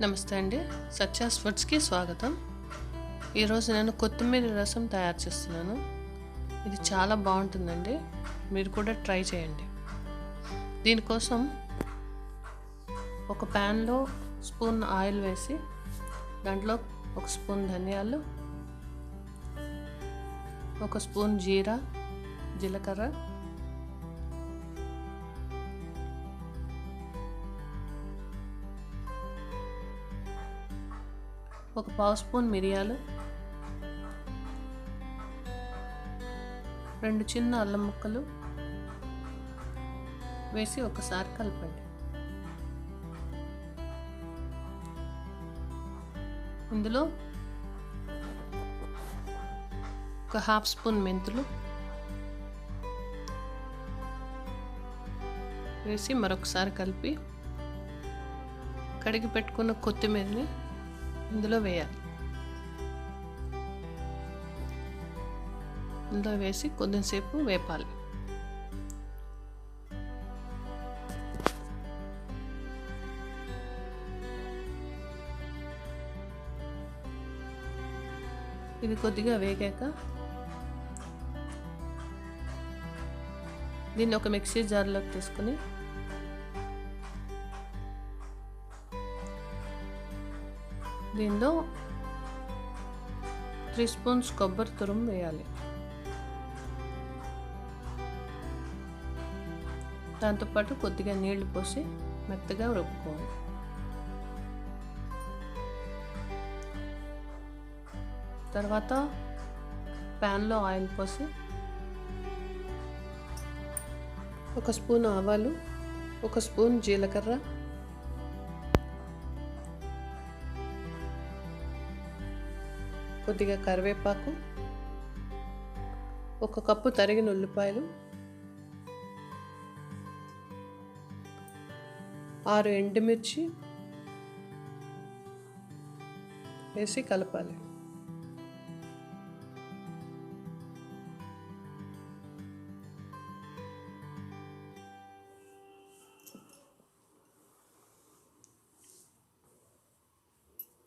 నమస్తే అండి, సత్యాస్ఫూడ్స్కి స్వాగతం. ఈరోజు నేను కొత్తిమీర రసం తయారు చేస్తున్నాను. ఇది చాలా బాగుంటుందండి, మీరు కూడా ట్రై చేయండి. దీనికోసం ఒక ప్యాన్లో స్పూన్ ఆయిల్ వేసి దాంట్లో ఒక స్పూన్ ధనియాలు, ఒక స్పూన్ జీలకర్ర, ఒక పావు స్పూన్ మిరియాలు, 2 చిన్న అల్లం ముక్కలు వేసి ఒకసారి కలపండి. ఇందులో ఒక హాఫ్ స్పూన్ మెంతులు వేసి మరొకసారి కలిపి కడిగి పెట్టుకున్న కొత్తిమీరని ఇందులో వేయాలి. ఇందులో వేసి కొద్దిసేపు వేపాలి. ఇది కొద్దిగా వేగాక దీన్ని ఒక మిక్సీ జార్లోకి తీసుకుని దీనిలో 3 స్పూన్స్ కొబ్బరి తురుము వేయాలి. దాంతోపాటు కొద్దిగా నీళ్లు పోసి మెత్తగా రుబ్బుకోవాలి. తర్వాత ప్యాన్లో ఆయిల్ పోసి 1 స్పూన్ ఆవాలు, 1 స్పూన్ జీలకర్ర, కొద్దిగా కరివేపాకు, 1 కప్పు తరిగిన ఉల్లిపాయలు, 6 ఎండుమిర్చి వేసి కలపాలి.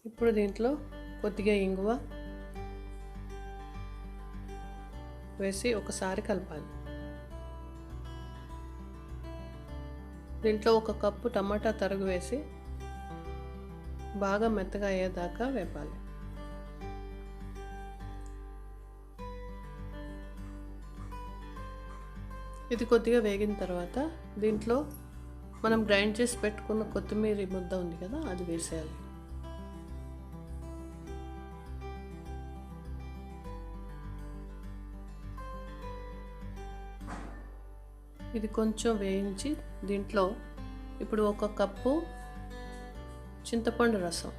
ఇప్పుడు దీంట్లో కొద్దిగా ఇంగువ వేసి ఒకసారి కలపాలి. దీంట్లో 1 కప్పు టమాటా తరుగు వేసి బాగా మెత్తగా అయ్యేదాకా వేపాలి. ఇది కొద్దిగా వేగిన తర్వాత దీంట్లో మనం గ్రైండ్ చేసి పెట్టుకున్న కొత్తిమీర ముద్ద ఉంది కదా, అది వేసేయాలి. ఇది కొంచెం వేయించి దీంట్లో ఇప్పుడు 1 కప్పు చింతపండు రసం,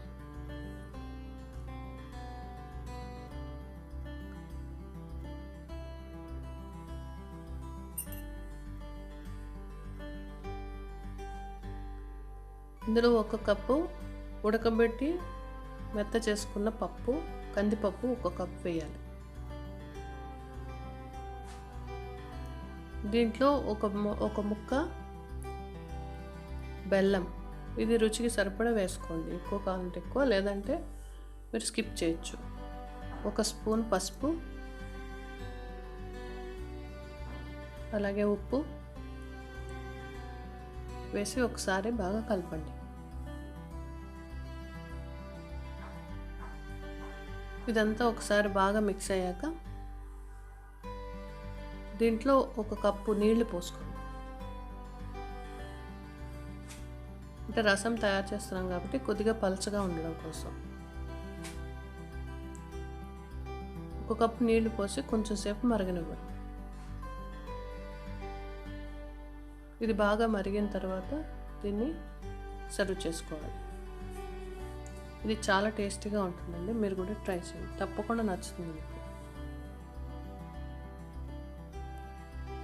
ఇందులో 1 కప్పు ఉడకబెట్టి మెత్త చేసుకున్న పప్పు, కందిపప్పు 1 కప్పు వేయాలి. దీంట్లో ఒక ముక్క బెల్లం, ఇది రుచికి సరిపడా వేసుకోండి. ఎక్కువ కావాలంటే ఎక్కువ, లేదంటే మీరు స్కిప్ చేయొచ్చు. 1 స్పూన్ పసుపు, అలాగే ఉప్పు వేసి ఒకసారి బాగా కలపండి. ఇదంతా ఒకసారి బాగా మిక్స్ అయ్యాక దీంట్లో 1 కప్పు నీళ్లు పోసుకోండి. అంటే రసం తయారు చేస్తున్నాం కాబట్టి కొద్దిగా పలచగా ఉండడం కోసం 1 కప్పు నీళ్లు పోసి కొంచెం సేపు మరగనివ్వండి. ఇది బాగా మరిగిన తర్వాత దీన్ని సర్వ్ చేసుకోవాలి. ఇది చాలా టేస్టీగా ఉంటుందండి, మీరు కూడా ట్రై చేయండి, తప్పకుండా నచ్చుతుంది.